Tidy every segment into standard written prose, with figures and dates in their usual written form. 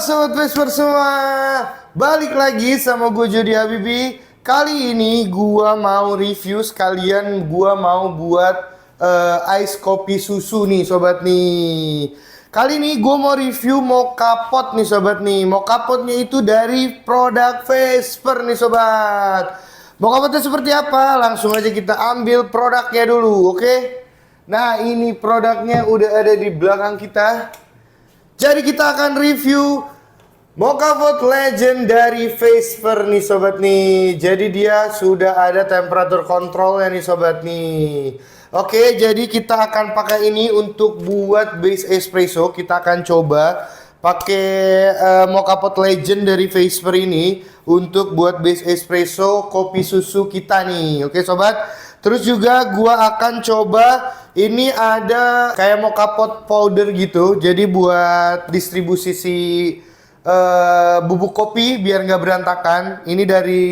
Sobat Vesper semua, balik lagi sama gue Jody Habibi. Kali ini gue mau review sekalian, gue mau buat ice kopi susu nih sobat nih. Kali ini gue mau review mocha pot nih sobat nih. Mocha potnya itu dari produk Vesper nih sobat. Mocha potnya seperti apa? Langsung aja kita ambil produknya dulu, oke? Nah, ini produknya udah ada di belakang kita. Jadi kita akan review Mocha Pot Legend dari Vesper nih sobat nih. Jadi dia sudah ada temperatur kontrolnya nih sobat nih. Oke, jadi kita akan pakai ini untuk buat base espresso. Kita akan coba pakai Mocha Pot Legend dari Vesper ini untuk buat base espresso kopi susu kita nih. Oke sobat. Terus juga gua akan coba ini ada kayak mocha pot powder gitu. Jadi buat distribusi si bubuk kopi biar nggak berantakan. Ini dari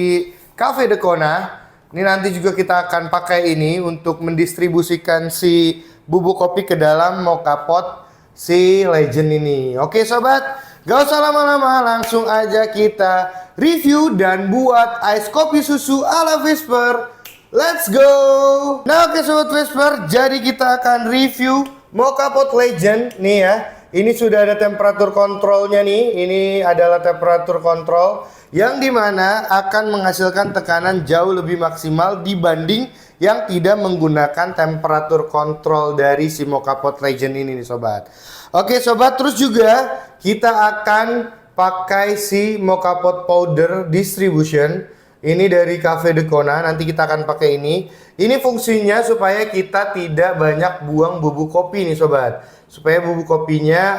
Cafe de Kona. Ini nanti juga kita akan pakai ini untuk mendistribusikan si bubuk kopi ke dalam mocha pot si Legend ini. Oke sobat, gak usah lama-lama, langsung aja kita review dan buat ice kopi susu ala Vesper. Let's go! Nah oke sobat Vesper, jadi kita akan review Mocha Pot Legend nih ya. Ini sudah ada temperatur kontrolnya nih. Ini adalah temperatur kontrol yang dimana akan menghasilkan tekanan jauh lebih maksimal dibanding yang tidak menggunakan temperatur kontrol dari si Mocha Pot Legend ini nih sobat. Oke sobat, terus juga kita akan pakai si Mocha Pot Powder Distribution. Ini dari Cafe de Kona, nanti kita akan pakai ini. Ini fungsinya supaya kita tidak banyak buang bubuk kopi nih sobat. Supaya bubuk kopinya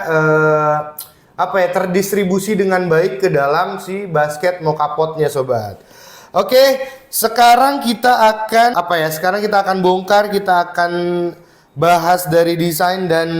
terdistribusi dengan baik ke dalam si basket mocha potnya sobat. Oke, sekarang kita akan Sekarang kita akan bongkar, kita akan bahas dari desain dan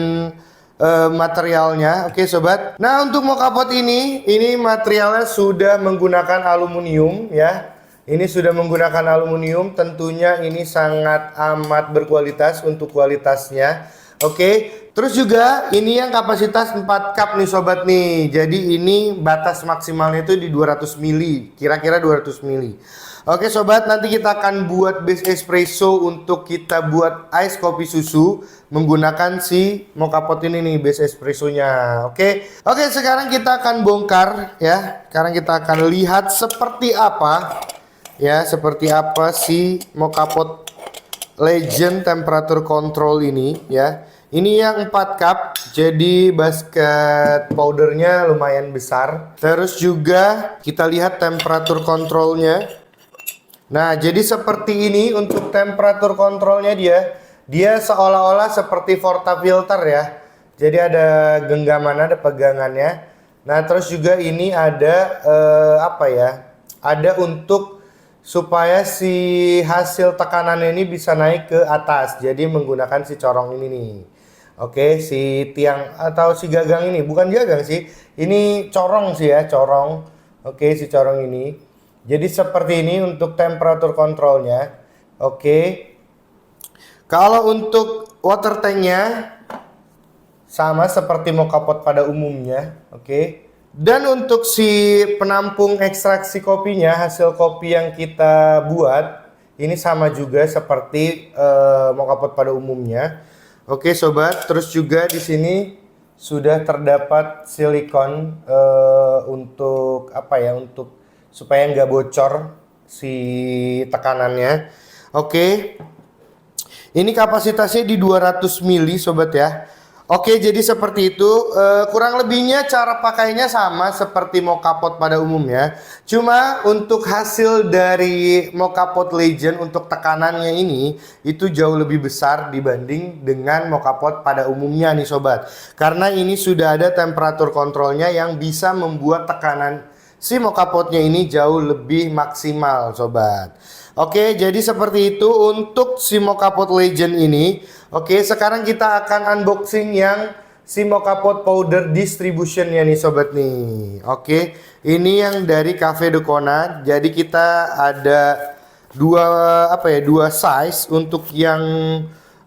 materialnya. Oke sobat. Nah untuk mocha pot ini materialnya sudah menggunakan aluminium ya. Ini sudah menggunakan aluminium. Tentunya ini sangat amat berkualitas untuk kualitasnya. Oke. Terus juga ini yang kapasitas 4 cup nih sobat nih. Jadi ini batas maksimalnya itu di 200 ml. Kira-kira 200 ml. Oke sobat, nanti kita akan buat base espresso untuk kita buat ice kopi susu menggunakan si mocha pot ini nih base espressonya. Oke, sekarang kita akan bongkar ya. Sekarang kita akan lihat seperti apa si Mocha Pot Legend temperatur control ini ya. Ini yang 4 cup, jadi basket powdernya lumayan besar. Terus juga kita lihat temperatur kontrolnya. Nah, jadi seperti ini untuk temperatur kontrolnya dia seolah-olah seperti portafilter ya. Jadi ada genggaman, ada pegangannya. Nah, terus juga ini ada ada untuk supaya si hasil tekanannya ini bisa naik ke atas. Jadi menggunakan si corong ini nih. Oke, si tiang atau si gagang ini, bukan gagang sih. Ini corong sih ya, corong. Oke, si corong ini. Jadi seperti ini untuk temperatur kontrolnya. Oke. Kalau untuk water tanknya sama seperti mocha pot pada umumnya. Oke. Dan untuk si penampung ekstraksi kopinya, hasil kopi yang kita buat ini sama juga seperti mocha pot pada umumnya. Oke sobat, terus juga di sini sudah terdapat silikon untuk untuk supaya nggak bocor si tekanannya. Oke. Ini kapasitasnya di 200 ml sobat ya. Oke, jadi seperti itu. Kurang lebihnya cara pakainya sama seperti mocha pot pada umumnya. Cuma untuk hasil dari Mocha Pot Legend untuk tekanannya ini itu jauh lebih besar dibanding dengan mocha pot pada umumnya nih sobat. Karena ini sudah ada temperatur kontrolnya yang bisa membuat tekanan si mocha potnya ini jauh lebih maksimal sobat. Oke, jadi seperti itu untuk si Mocha Pot Legend ini. Oke, sekarang kita akan unboxing yang si Mocha Pot Powder Distribution-nya nih sobat nih. Oke, ini yang dari Cafe de Kona. Jadi kita ada dua size untuk yang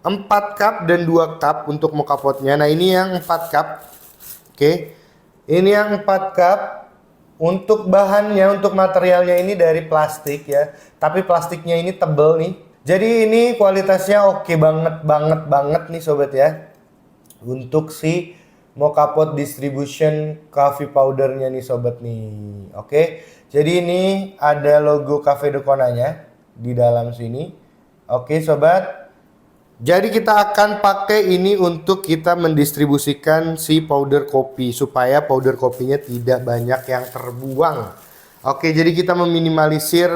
4 cup dan 2 cup untuk mocha potnya. Nah, ini yang 4 cup. Oke. Ini yang 4 cup. Untuk bahannya, untuk materialnya ini dari plastik ya. Tapi plastiknya ini tebel nih. Jadi ini kualitasnya oke banget nih sobat ya. Untuk si Mocha Pot Distribution Coffee Powdernya nih sobat nih. Oke. Jadi ini ada logo Cafe de Konanya di dalam sini. Oke sobat. Jadi kita akan pakai ini untuk kita mendistribusikan si powder kopi supaya powder kopinya tidak banyak yang terbuang. Oke, jadi kita meminimalisir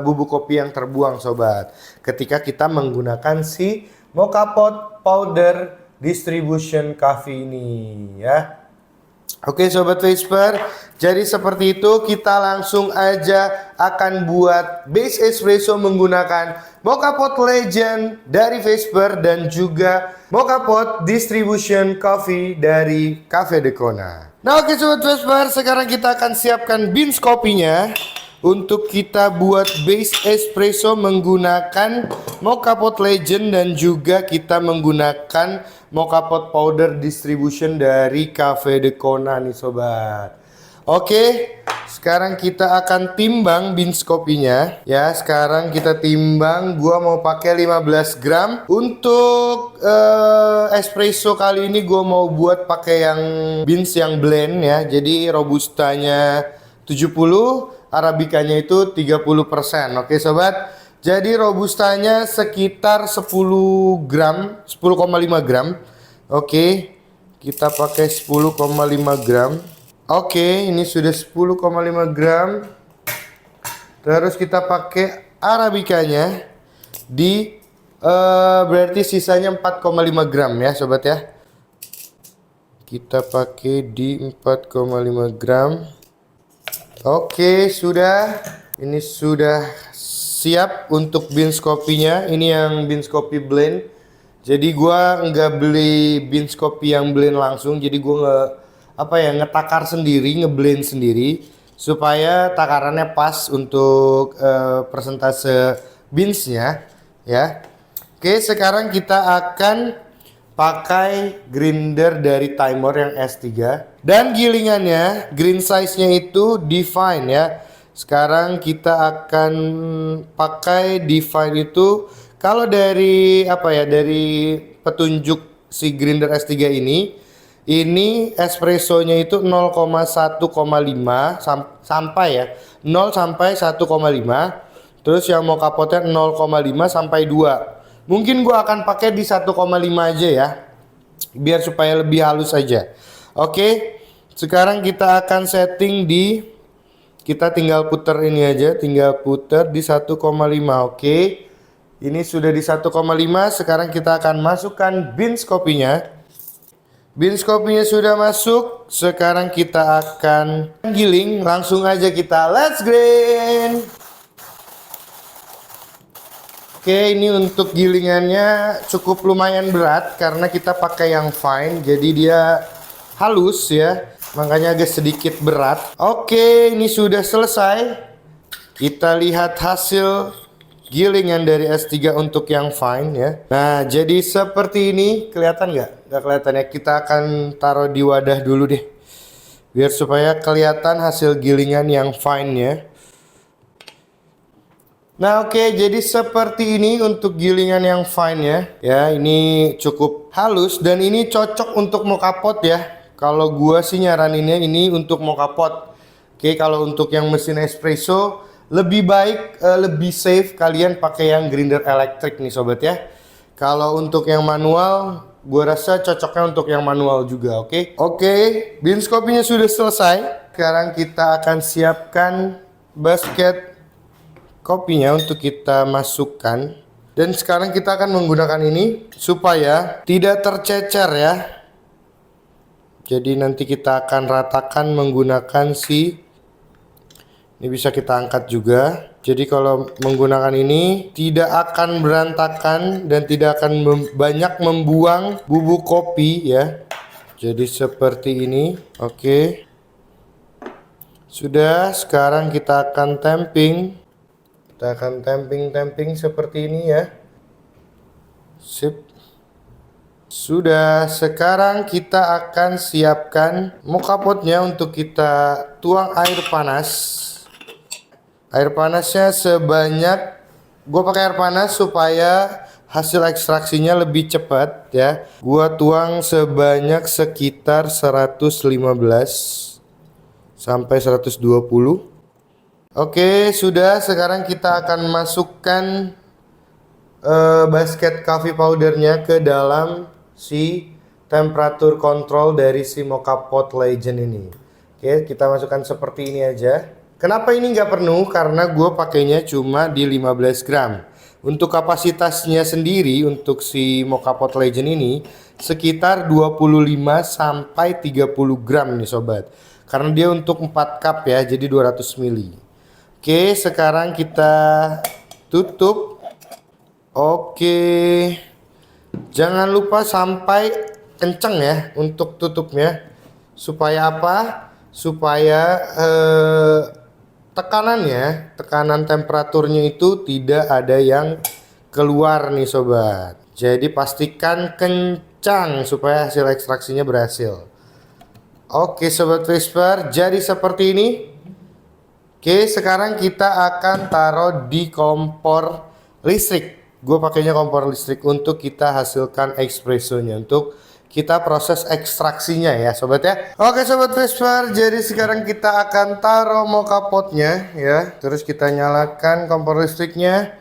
bubuk kopi yang terbuang sobat. Ketika kita menggunakan si Mocha Pot Powder Distribution Coffee ini ya. Oke sobat Vesper, jadi seperti itu kita langsung aja akan buat base espresso menggunakan Mocha Pot Legend dari Vesper dan juga Mocha Pot Distribution Coffee dari Cafe de Kona. Nah oke sobat Vesper, sekarang kita akan siapkan beans kopinya untuk kita buat base espresso menggunakan Mocha Pot Legend dan juga kita menggunakan Mocha Pot Powder Distribution dari Cafe de Kona nih sobat. Oke, sekarang kita akan timbang beans kopinya ya. Sekarang kita timbang, gua mau pakai 15 gram. Untuk espresso kali ini gua mau buat pakai yang beans yang blend ya. Jadi robustanya 70, arabikanya itu 30%. Oke sobat. Jadi robustanya sekitar 10 gram, 10,5 gram. Oke, kita pakai 10,5 gram. Oke, ini sudah 10,5 gram. Terus kita pakai arabikanya di berarti sisanya 4,5 gram ya sobat ya. Kita pakai di 4,5 gram. Oke, sudah. Ini sudah siap untuk beans kopinya. Ini yang beans kopi blend. Jadi gua nggak beli beans kopi yang blend langsung. Jadi gua ngetakar sendiri, ngeblend sendiri supaya takarannya pas untuk persentase beansnya ya. Oke, sekarang kita akan pakai grinder dari Timor yang S3 dan gilingannya green size-nya itu Divine ya. Sekarang kita akan pakai Divine itu kalau dari dari petunjuk si grinder S3 ini espressonya itu 0,1,5 sampai ya 0 sampai 1,5. Terus yang mocha potnya 0,5 sampai 2. Mungkin gua akan pakai di 1,5 aja ya. Biar supaya lebih halus aja. Oke. Sekarang kita akan setting kita tinggal puter ini aja, tinggal puter di 1,5. Oke. Ini sudah di 1,5. Sekarang kita akan masukkan beans kopinya. Beans kopinya sudah masuk. Sekarang kita akan giling. Langsung aja kita let's grind. Oke, ini untuk gilingannya cukup lumayan berat karena kita pakai yang fine. Jadi dia halus ya. Makanya agak sedikit berat. Oke, ini sudah selesai. Kita lihat hasil gilingan dari S3 untuk yang fine ya. Nah, jadi seperti ini. Kelihatan nggak? Nggak kelihatan ya. Kita akan taruh di wadah dulu deh. Biar supaya kelihatan hasil gilingan yang fine ya. Nah, oke, jadi seperti ini untuk gilingan yang fine ya. Ya, ini cukup halus dan ini cocok untuk mocha pot ya. Kalau gua sih nyaraninnya ini untuk mocha pot. Oke, kalau untuk yang mesin espresso lebih baik, lebih safe kalian pakai yang grinder elektrik nih sobat ya. Kalau untuk yang manual, gua rasa cocoknya untuk yang manual juga, oke? Oke, beans kopinya sudah selesai. Sekarang kita akan siapkan basket kopinya untuk kita masukkan. Dan sekarang kita akan menggunakan ini supaya tidak tercecer ya. Jadi nanti kita akan ratakan menggunakan ini bisa kita angkat juga. Jadi kalau menggunakan ini tidak akan berantakan dan tidak akan banyak membuang bubuk kopi ya. Jadi seperti ini. Oke. Sudah, sekarang kita akan tamping. Kita akan tamping seperti ini ya. Sip. Sudah, sekarang kita akan siapkan moka potnya untuk kita tuang air panas. Air panasnya sebanyak, gue pakai air panas supaya hasil ekstraksinya lebih cepat ya. Gua tuang sebanyak sekitar 115 sampai 120. Oke, sudah. Sekarang kita akan masukkan basket coffee powdernya ke dalam si temperatur control dari si Moka Pot Legend ini. Oke, kita masukkan seperti ini aja. Kenapa ini nggak penuh? Karena gue pakainya cuma di 15 gram. Untuk kapasitasnya sendiri untuk si Moka Pot Legend ini sekitar 25 sampai 30 gram nih sobat. Karena dia untuk 4 cup ya, jadi 200 ml. Oke, sekarang kita tutup. Oke, jangan lupa sampai kenceng ya untuk tutupnya. Supaya apa? Supaya tekanan temperaturnya itu tidak ada yang keluar nih sobat. Jadi pastikan kencang supaya hasil ekstraksinya berhasil. Oke sobat Whisper, jadi seperti ini. Oke, sekarang kita akan taruh di kompor listrik. Gue pakainya kompor listrik untuk kita hasilkan espressonya, untuk kita proses ekstraksinya ya sobat ya. Oke sobat Whisper, jadi sekarang kita akan taruh moka potnya ya. Terus kita nyalakan kompor listriknya.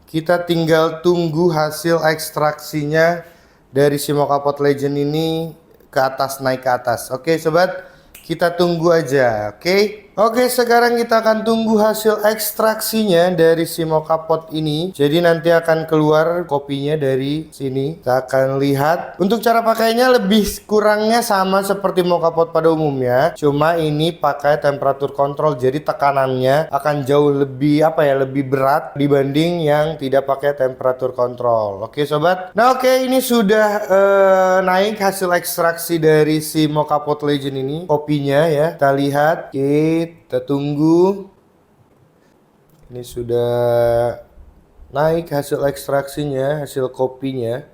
Kita tinggal tunggu hasil ekstraksinya dari si Moka Pot Legend ini ke atas, naik ke atas. Oke sobat, kita tunggu aja. Oke, sekarang kita akan tunggu hasil ekstraksinya dari si Moka Pot ini. Jadi nanti akan keluar kopinya dari sini. Kita akan lihat. Untuk cara pakainya lebih kurangnya sama seperti Moka Pot pada umumnya. Cuma ini pakai temperatur kontrol. Jadi tekanannya akan jauh lebih lebih berat dibanding yang tidak pakai temperatur kontrol. Oke sobat. Nah oke, ini sudah naik hasil ekstraksi dari si Moka Pot Legend ini. Kopinya ya. Kita lihat. Kita tunggu. Ini sudah naik hasil ekstraksinya, hasil kopinya.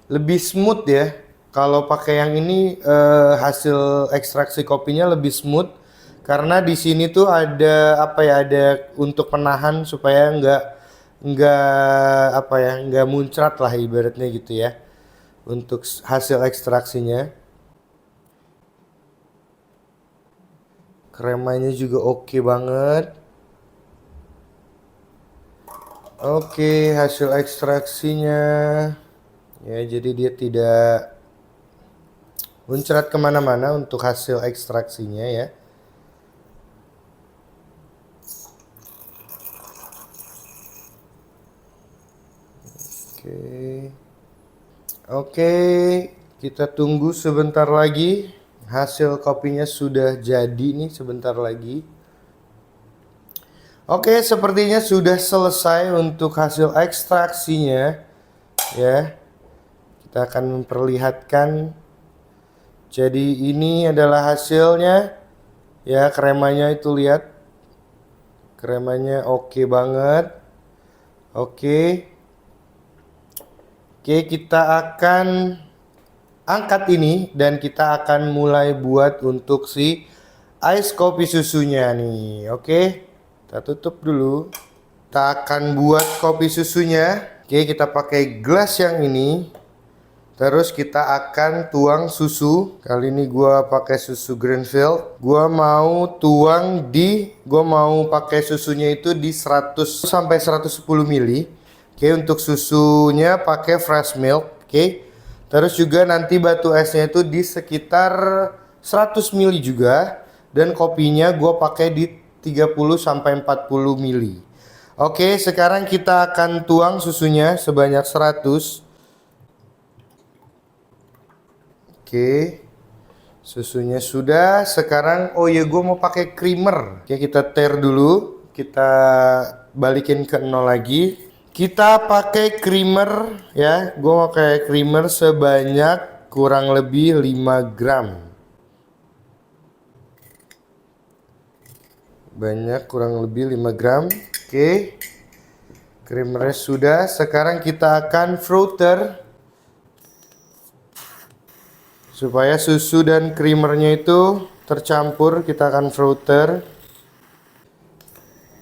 Lebih smooth ya. Kalau pakai yang ini hasil ekstraksi kopinya lebih smooth karena di sini tuh ada ada untuk penahan supaya nggak muncrat lah ibaratnya gitu ya. Untuk hasil ekstraksinya. Kremanya juga oke banget. Oke, hasil ekstraksinya ya, jadi dia tidak muncrat kemana-mana untuk hasil ekstraksinya ya. Oke, kita tunggu sebentar lagi. Hasil kopinya sudah jadi nih sebentar lagi. Oke, sepertinya sudah selesai untuk hasil ekstraksinya ya. Kita akan memperlihatkan. Jadi ini adalah hasilnya ya, kremanya itu lihat. Kremanya oke banget. Oke, kita akan angkat ini dan kita akan mulai buat untuk si ice kopi susunya nih. Oke, kita tutup dulu. Kita akan buat kopi susunya. Oke, kita pakai gelas yang ini. Terus kita akan tuang susu. Kali ini gua pakai susu Greenfield. Gua mau pakai susunya itu di 100 sampai 110 ml. Oke, untuk susunya pakai fresh milk. Oke. Terus juga nanti batu esnya itu di sekitar 100 ml juga. Dan kopinya gue pakai di 30 sampai 40 ml. Oke, sekarang kita akan tuang susunya sebanyak 100. Oke, susunya sudah. Sekarang gue mau pakai creamer. Oke, kita tear dulu. Kita balikin ke 0 lagi. Kita pakai creamer ya. Gue mau pakai creamer sebanyak kurang lebih 5 gram. Banyak, kurang lebih 5 gram. Oke. Creamernya sudah. Sekarang kita akan frother supaya susu dan creamernya itu tercampur. Kita akan frother.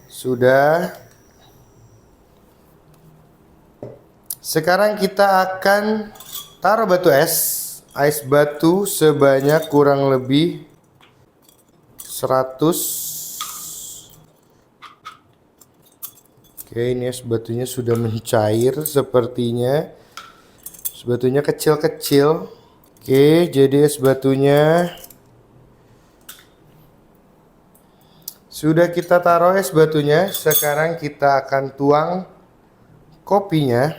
Sudah. Sekarang kita akan taruh batu es. Ais batu sebanyak kurang lebih 100. Oke, ini es batunya sudah mencair sepertinya. Es batunya kecil-kecil. Oke, jadi es batunya sudah kita taruh es batunya. Sekarang kita akan tuang kopinya.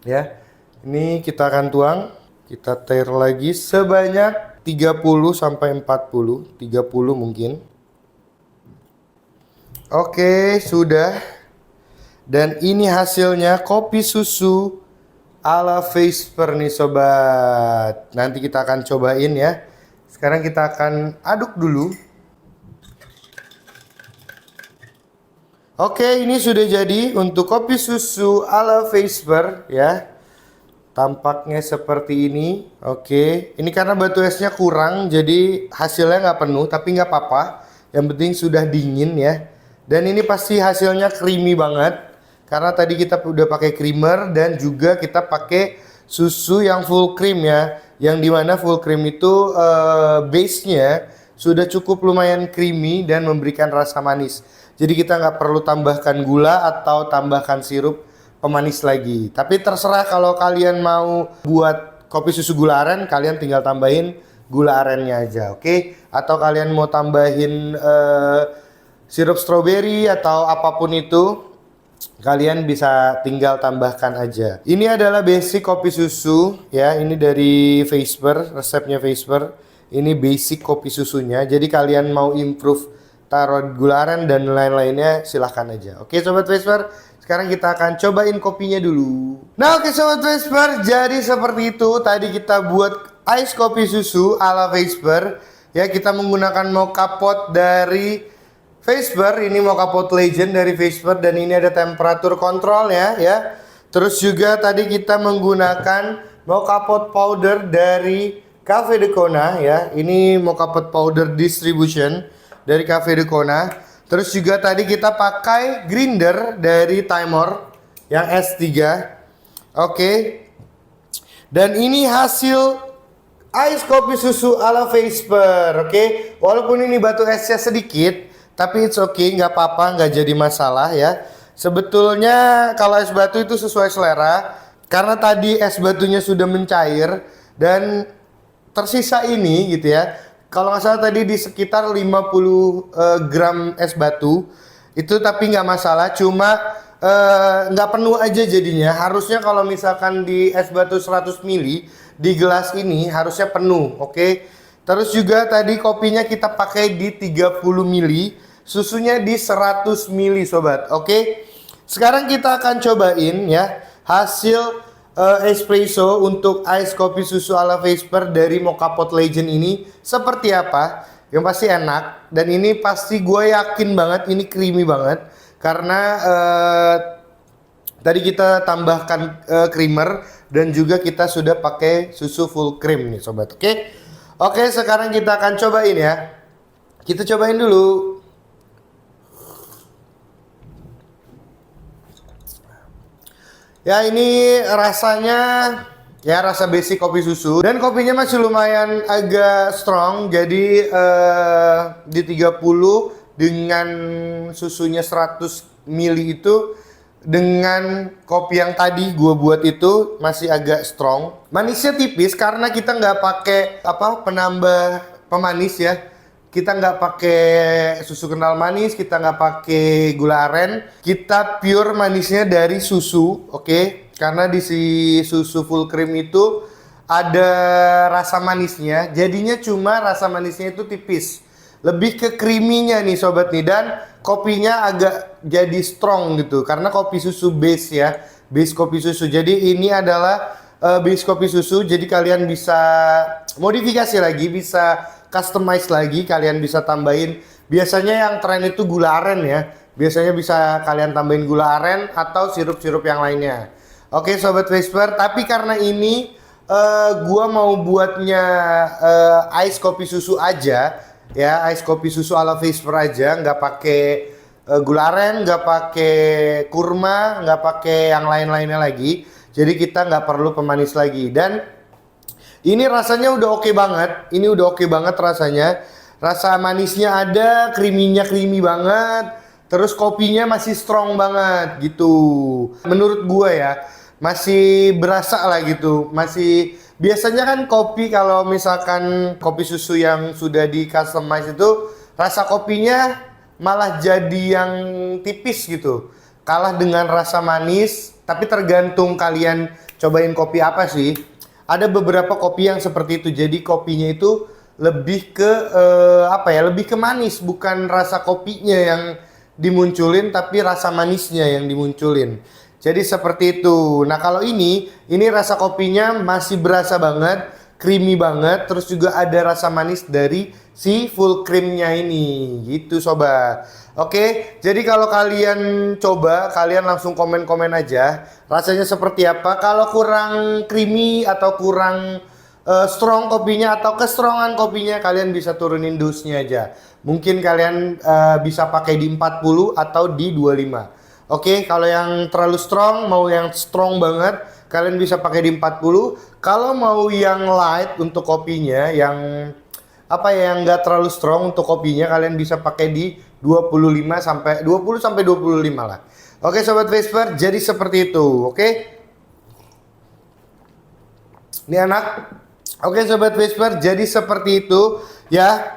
Ya. Ini kita akan tuang. Kita tair lagi sebanyak 30 sampai 40. 30 mungkin. Oke, sudah. Dan ini hasilnya kopi susu ala Vesper nih sobat. Nanti kita akan cobain ya. Sekarang kita akan aduk dulu. Oke, ini sudah jadi untuk kopi susu ala Vesper ya. Tampaknya seperti ini. Oke, ini karena batu esnya kurang, jadi hasilnya nggak penuh, tapi nggak apa-apa. Yang penting sudah dingin ya. Dan ini pasti hasilnya creamy banget. Karena tadi kita udah pakai creamer dan juga kita pakai susu yang full cream ya. Yang dimana full cream itu base-nya sudah cukup lumayan creamy dan memberikan rasa manis. Jadi kita nggak perlu tambahkan gula atau tambahkan sirup pemanis lagi. Tapi terserah kalau kalian mau buat kopi susu gula aren, kalian tinggal tambahin gula arennya aja, oke? Atau kalian mau tambahin sirup strawberry atau apapun itu, kalian bisa tinggal tambahkan aja. Ini adalah basic kopi susu ya. Ini dari Vesper, resepnya Vesper. Ini basic kopi susunya. Jadi kalian mau improve taruh gula aren dan lain-lainnya silahkan aja. Oke sobat Vesper, sekarang kita akan cobain kopinya dulu. Nah oke sobat Vesper, jadi seperti itu tadi kita buat ice kopi susu ala Vesper. Ya, kita menggunakan mocha pot dari Vesper. Ini mocha pot legend dari Vesper dan ini ada temperatur kontrolnya ya. Terus juga tadi kita menggunakan mocha pot powder dari Cafe de Kona ya. Ini mocha pot powder distribution dari Cafe de Kona. Terus juga tadi kita pakai grinder dari Timor yang S3. Oke. Dan ini hasil ice kopi susu ala Vesper. Oke. Walaupun ini batu esnya sedikit, tapi it's okay, nggak apa-apa, nggak jadi masalah ya. Sebetulnya kalau es batu itu sesuai selera. Karena tadi es batunya sudah mencair dan tersisa ini gitu ya. Kalau nggak salah tadi di sekitar 50 gram es batu. Itu tapi nggak masalah, cuma nggak penuh aja jadinya. Harusnya kalau misalkan di es batu 100 ml di gelas ini harusnya penuh, oke? Terus juga tadi kopinya kita pakai di 30 ml. Susunya di 100 ml sobat, oke? Sekarang kita akan cobain ya hasil espresso untuk ice kopi susu ala Vesper dari Mocha Pot Legend ini seperti apa. Yang pasti enak dan ini pasti gue yakin banget ini creamy banget. Karena tadi kita tambahkan creamer dan juga kita sudah pakai susu full cream nih sobat, oke? Oke, sekarang kita akan cobain ya. Kita cobain dulu. Ya ini rasanya ya rasa basic kopi susu dan kopinya masih lumayan agak strong. Jadi di 30 dengan susunya 100 ml itu dengan kopi yang tadi gue buat itu masih agak strong. Manisnya tipis karena kita nggak pakai penambah pemanis ya. Kita nggak pakai susu kental manis, kita nggak pakai gula aren, kita pure manisnya dari susu, oke? Karena di si susu full cream itu ada rasa manisnya, jadinya cuma rasa manisnya itu tipis, lebih ke creamy-nya nih sobat nih, dan kopinya agak jadi strong gitu, karena kopi susu base ya, base kopi susu. Jadi ini adalah base kopi susu, jadi kalian bisa modifikasi lagi, bisa customize lagi, kalian bisa tambahin. Biasanya yang tren itu gula aren ya, Biasanya bisa kalian tambahin gula aren atau sirup-sirup yang lainnya. Oke Sobat Whisper, tapi karena ini gua mau buatnya ice kopi susu aja ya, ice kopi susu ala Whisper aja, nggak pakai gula aren, nggak pakai kurma, nggak pakai yang lain-lainnya lagi. Jadi kita nggak perlu pemanis lagi. Dan ini rasanya udah oke banget. Ini udah oke banget rasanya. Rasa manisnya ada, creamy-nya creamy banget. Terus kopinya masih strong banget gitu. Menurut gue ya, masih berasa lah gitu. Masih biasanya kan kopi kalau misalkan kopi susu yang sudah di customize itu rasa kopinya malah jadi yang tipis gitu. Kalah dengan rasa manis, tapi tergantung kalian cobain kopi apa sih. Ada beberapa kopi yang seperti itu. Jadi kopinya itu lebih ke apa ya? Lebih ke manis, bukan rasa kopinya yang dimunculin tapi rasa manisnya yang dimunculin. Jadi seperti itu. Nah, kalau ini rasa kopinya masih berasa banget, creamy banget, terus juga ada rasa manis dari si full creamnya ini. Gitu sobat. Oke, jadi kalau kalian coba, kalian langsung komen-komen aja rasanya seperti apa. Kalau kurang creamy atau kurang strong kopinya atau kestrongan kopinya, kalian bisa turunin dosnya aja. Mungkin kalian bisa pakai di 40 atau di 25. Oke, kalau yang terlalu strong, mau yang strong banget, kalian bisa pakai di 40. Kalau mau yang light untuk kopinya, yang apa ya, yang enggak terlalu strong untuk kopinya, kalian bisa pakai di 20 sampai 25 lah. Oke Sobat Whisper, jadi seperti itu, oke? Ini anak. Oke Sobat Whisper, jadi seperti itu ya.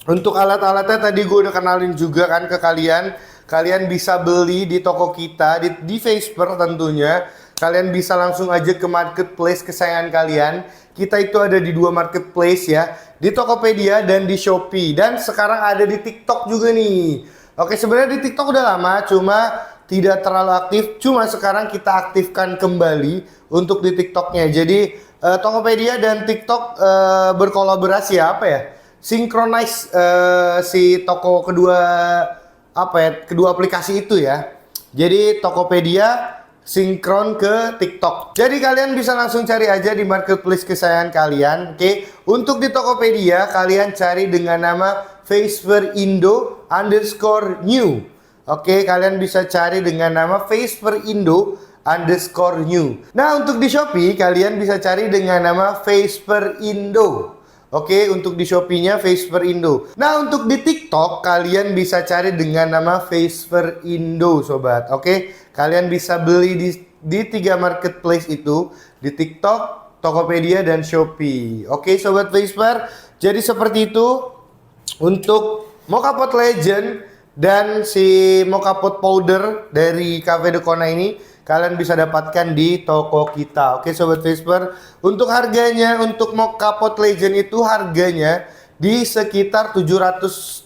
Untuk alat-alatnya tadi gue udah kenalin juga kan ke kalian. Kalian bisa beli di toko kita, di Whisper tentunya. Kalian bisa langsung aja ke marketplace kesayangan kalian. Kita itu ada di 2 marketplace ya, di Tokopedia dan di Shopee. Dan sekarang ada di TikTok juga nih. Oke, sebenarnya di TikTok udah lama, cuma tidak terlalu aktif. Cuma sekarang kita aktifkan kembali untuk di TikToknya. Jadi Tokopedia dan TikTok berkolaborasi ya, apa ya? Synchronize si toko kedua, apa ya, kedua aplikasi itu ya. Jadi Tokopedia sinkron ke TikTok. Jadi kalian bisa langsung cari aja di marketplace kesayangan kalian. Oke, untuk di Tokopedia kalian cari dengan nama Whisper Indo _new. Oke, kalian bisa cari dengan nama Whisper Indo _new. Nah, untuk di Shopee kalian bisa cari dengan nama Whisper Indo. Oke, untuk di Shopee-nya Whisper Indo. Nah, untuk di TikTok kalian bisa cari dengan nama Whisper Indo, sobat. Oke, kalian bisa beli di 3 marketplace itu, di TikTok, Tokopedia dan Shopee. Oke, sobat Whisper. Jadi seperti itu untuk Mocha Pot Legend dan si Mocha Pot Powder dari Cafe de Kona ini. Kalian bisa dapatkan di toko kita. Oke Sobat Whisper, untuk harganya untuk Mocha Pot Legend itu harganya di sekitar 700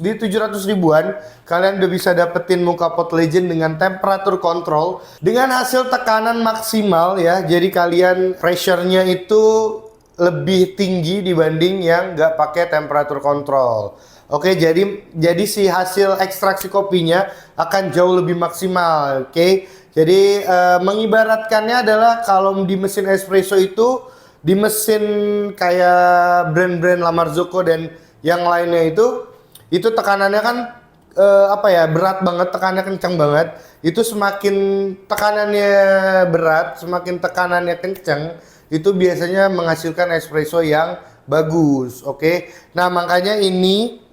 ribuan. Kalian udah bisa dapetin Mocha Pot Legend dengan temperatur kontrol dengan hasil tekanan maksimal ya. Jadi kalian pressure-nya itu lebih tinggi dibanding yang nggak pakai temperatur kontrol. Oke, jadi si hasil ekstraksi kopinya akan jauh lebih maksimal. Oke. Jadi mengibaratkannya adalah kalau di mesin espresso itu, di mesin kayak brand-brand La Marzocco dan yang lainnya itu tekanannya kan apa ya, berat banget, tekanannya kencang banget. Itu semakin tekanannya berat, semakin tekanannya kencang, itu biasanya menghasilkan espresso yang bagus. Oke. Nah, makanya ini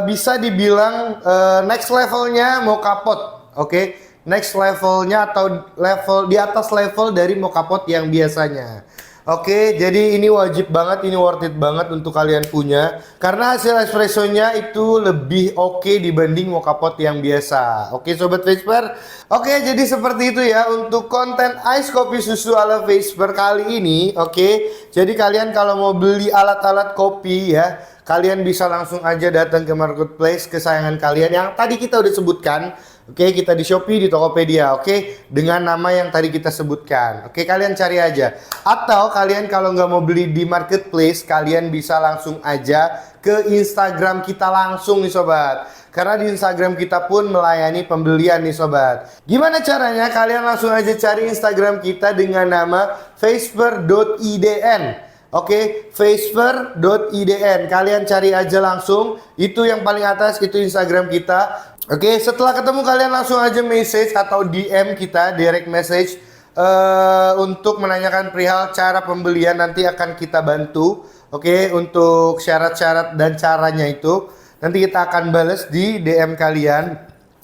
bisa dibilang next levelnya Mocha Pot. Oke. Next levelnya atau level di atas level dari Mocha Pot yang biasanya. Oke, jadi ini wajib banget, ini worth it banget untuk kalian punya. Karena hasil espressonya itu lebih oke dibanding Mocha Pot yang biasa. Oke Sobat Whisper. Oke, jadi seperti itu ya untuk konten ice kopi susu ala Whisper kali ini. Oke, jadi kalian kalau mau beli alat-alat kopi ya, kalian bisa langsung aja datang ke marketplace kesayangan kalian yang tadi kita udah sebutkan. Oke, kita di Shopee, di Tokopedia, oke, dengan nama yang tadi kita sebutkan. Oke, kalian cari aja. Atau kalian kalau nggak mau beli di marketplace, kalian bisa langsung aja ke Instagram kita langsung nih sobat. Karena di Instagram kita pun melayani pembelian nih sobat. Gimana caranya? Kalian langsung aja cari Instagram kita dengan nama faceper.idn. Oke, faceper.idn. Kalian cari aja langsung. Itu yang paling atas, itu Instagram kita. Oke, setelah ketemu kalian langsung aja message atau DM kita, direct message untuk menanyakan perihal cara pembelian, nanti akan kita bantu. Oke, untuk syarat-syarat dan caranya itu nanti kita akan balas di DM kalian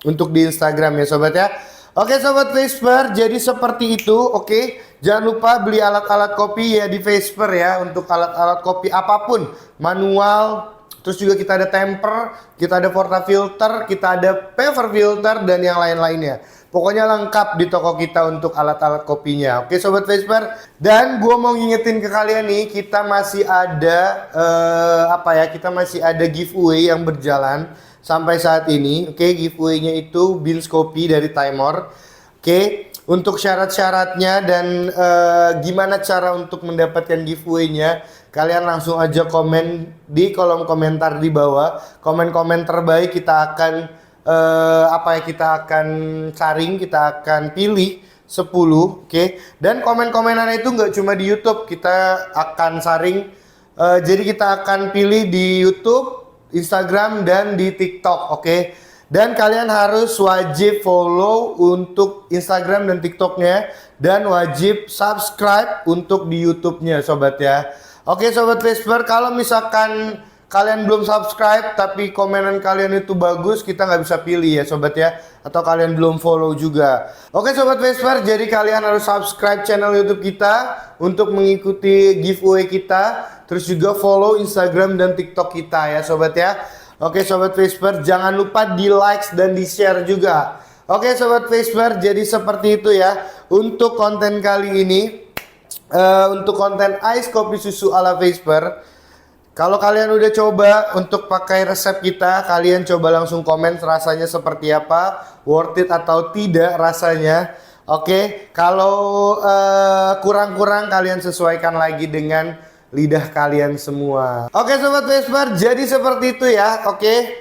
untuk di Instagram ya sobat ya. Oke sobat Faceper, jadi seperti itu. Oke, jangan lupa beli alat-alat kopi ya di Faceper ya, untuk alat-alat kopi apapun, manual. Terus juga kita ada temper, kita ada portafilter, kita ada paver filter dan yang lain-lainnya. Pokoknya lengkap di toko kita untuk alat-alat kopinya. Oke sobat Vesper, dan gue mau ngingetin ke kalian nih, kita masih ada kita masih ada giveaway yang berjalan sampai saat ini. Oke, giveaway-nya itu beans kopi dari Timor. Oke, untuk syarat-syaratnya dan gimana cara untuk mendapatkan giveaway-nya, kalian langsung aja komen di kolom komentar di bawah. Komen-komen terbaik kita akan kita akan saring, kita akan pilih 10, oke. Dan komen-komenan itu nggak cuma di YouTube, kita akan saring. Jadi kita akan pilih di YouTube, Instagram dan di TikTok, oke. Dan kalian harus wajib follow untuk Instagram dan TikToknya, dan wajib subscribe untuk di YouTube-nya sobat ya. Oke sobat Vesper, kalau misalkan kalian belum subscribe tapi komenan kalian itu bagus, kita nggak bisa pilih ya sobat ya. Atau kalian belum follow juga. Oke sobat Vesper, jadi kalian harus subscribe channel YouTube kita untuk mengikuti giveaway kita. Terus juga follow Instagram dan TikTok kita ya sobat ya. Oke sobat Vesper, jangan lupa di like dan di share juga. Oke sobat Vesper, jadi seperti itu ya untuk konten kali ini. Untuk konten ice kopi susu ala Vesper, kalau kalian udah coba untuk pakai resep kita, kalian coba langsung komen rasanya seperti apa, worth it atau tidak rasanya. Oke, kalau kurang-kurang kalian sesuaikan lagi dengan lidah kalian semua. Oke sobat Vesper, jadi seperti itu ya. Oke,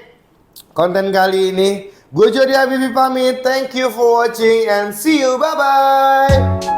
konten kali ini gue Jody Habibie pamit. Thank you for watching and see you, bye bye.